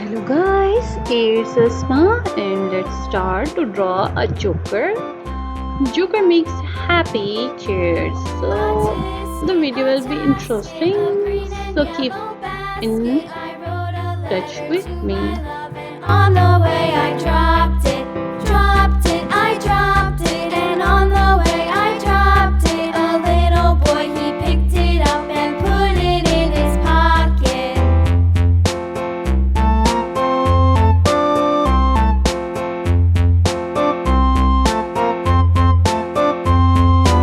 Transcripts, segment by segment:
Hello guys, it's Asma and let's start to draw a joker. Joker makes happy cheers. So the video will be interesting. So keep in touch with me. On the way I dropped it, I dropped it, and on the way I dropped it. A little boy, he picked it up and put it in his pocket.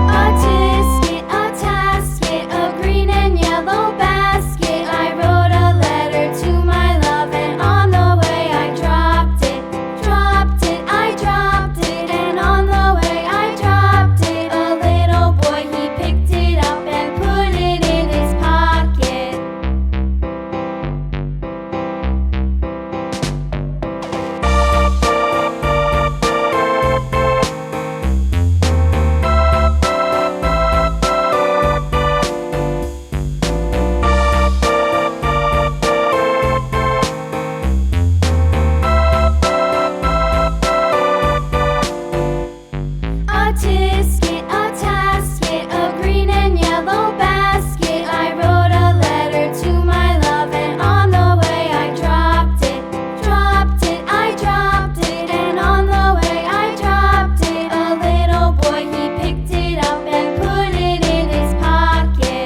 A tisket, a tasket, a green and yellow basket. I wrote a letter to my love, and on the way I dropped it, I dropped it, and on the way I dropped it. A little boy, he picked it up and put it in his pocket. A tisket, a tasket, a green and yellow basket. I wrote a letter to my love, and on the way I dropped it, I dropped it, and on the way I dropped it. A little boy, he picked it up and put it in his pocket.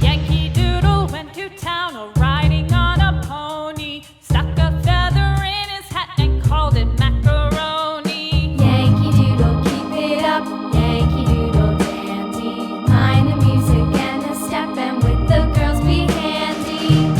Yankee Doodle went to town riding on a pony, stuck a feather in his hat and called it macaroni. Yankee Doodle, keep it up, Yankee Doodle dandy. Mind the music and the step, and with the girls be handy.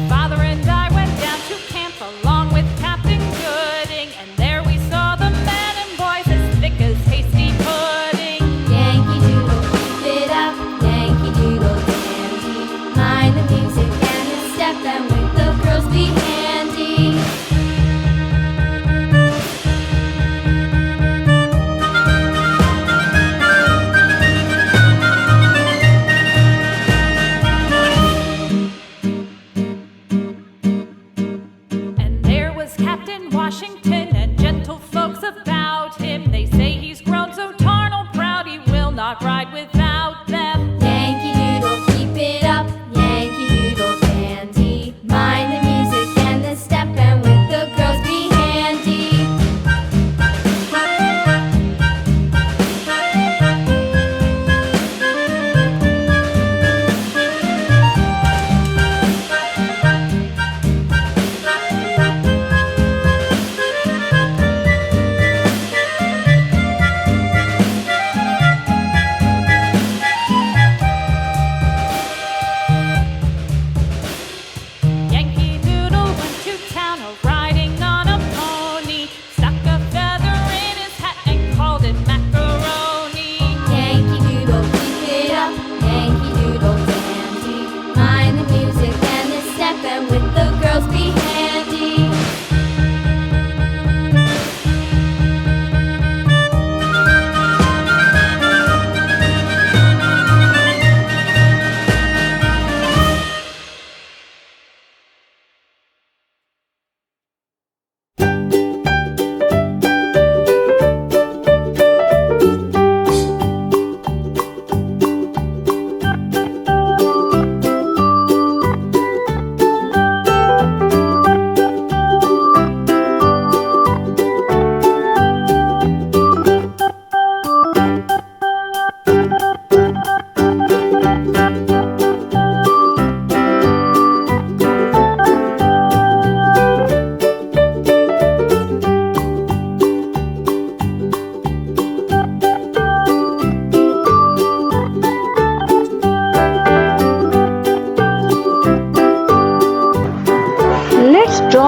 Father and I went down to camp along with Captain Gooding, and there we saw the men and boys as thick as hasty pudding. Yankee Doodle, keep it up, Yankee Doodle dandy. Mind the music and the step, and with the girls be handy. And there was Captain Washington and gentle folks about him. They say he's grown so tarnal proud he will not ride without them. Yankee Doodle, keep it up, Yankee Doodle dandy. Mind the music and the step, and with the girls be handy.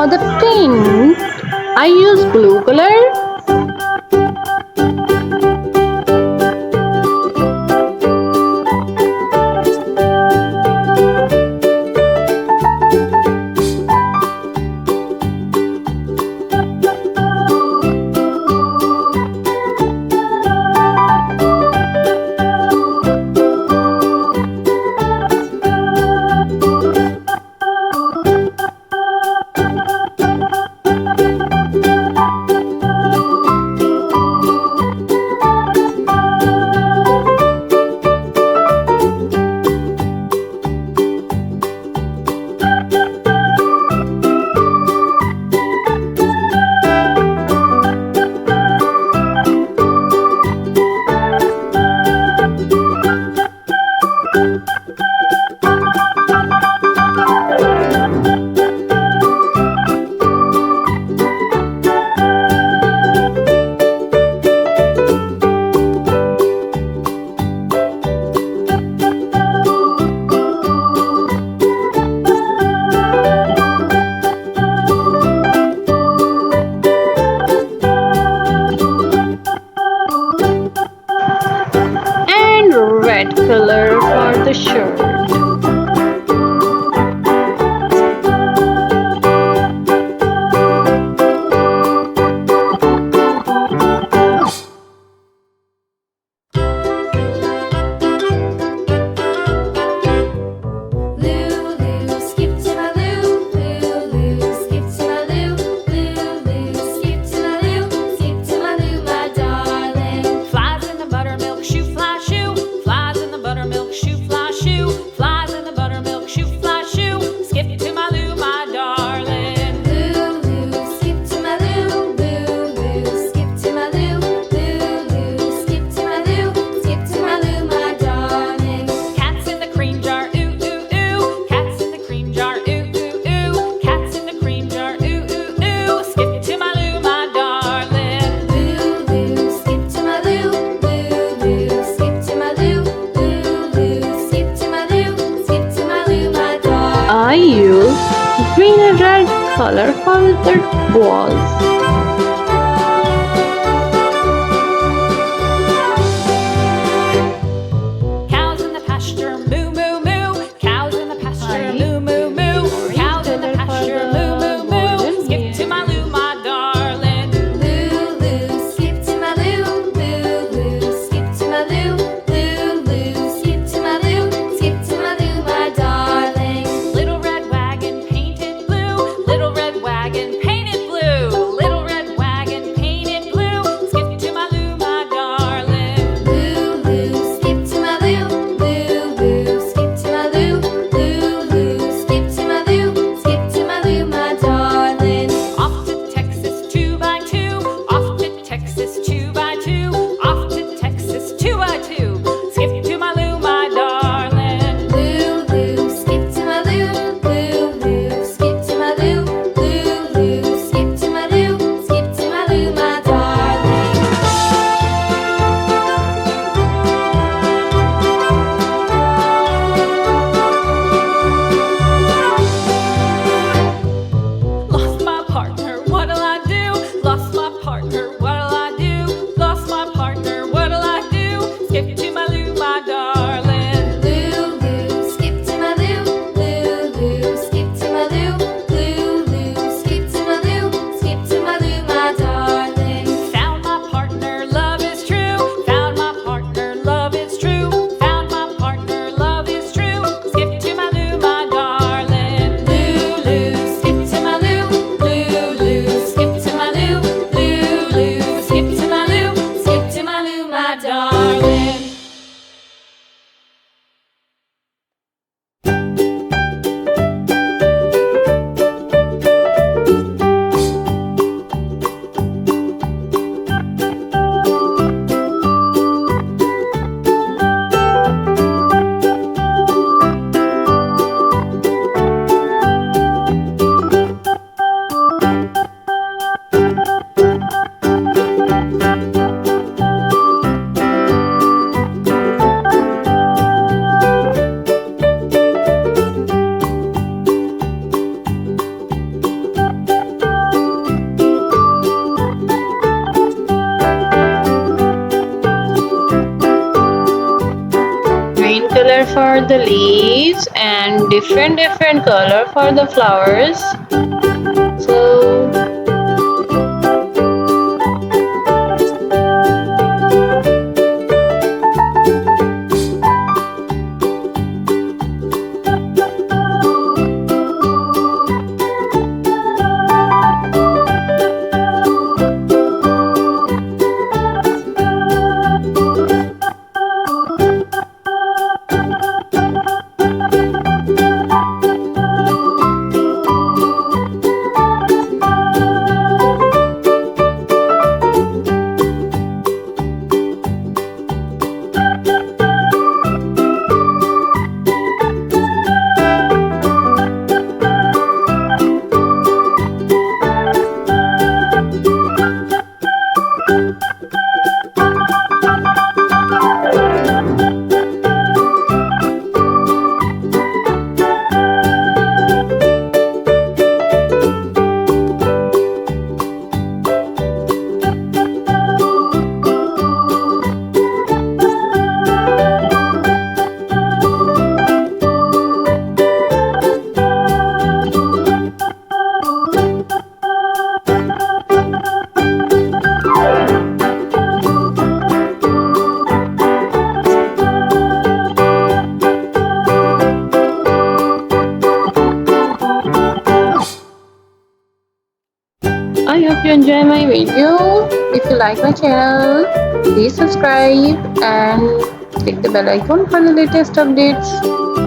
For the tint, I use blue color. And red color for the shirt. Lulu, skip to my loo. Lulu, skip to my loo. Lulu, skip to my loo. Skip to my loo, my darling. Flies in the buttermilk shoe, fly shoe. Flies in the buttermilk shoe, fly shoe. Flies in the buttermilk shoe, fly shoe. Skip to my loo, my darling. Lulu, skip to my loo. Lulu, skip to my loo. Lulu, skip to my loo. Skip to my loo, my darling. Cats in the cream jar, ooh ooh ooh. Cats in the cream jar, ooh ooh ooh. Cats in the cream jar, ooh ooh ooh. Skip to my loo, my darling. Lulu, skip to my loo. Lulu, skip to my loo. Lulu, skip to my loo. Skip to my loo, my darling. I use green and red color for the walls. Cows in the pasture, moo moo moo. Cows in the pasture, moo moo moo. Cows in the pasture, moo moo moo. Skip to my loo, my darling. Lulu, skip to my loo. Lulu, skip to my loo. Lulu, skip to my loo. Skip to my loo, my darling. Little red wagon painted blue. Little red wagon painted blue. Little color for the leaves and different color for the flowers. So I hope you enjoy my video. If you like my channel, please subscribe and click the bell icon for the latest updates.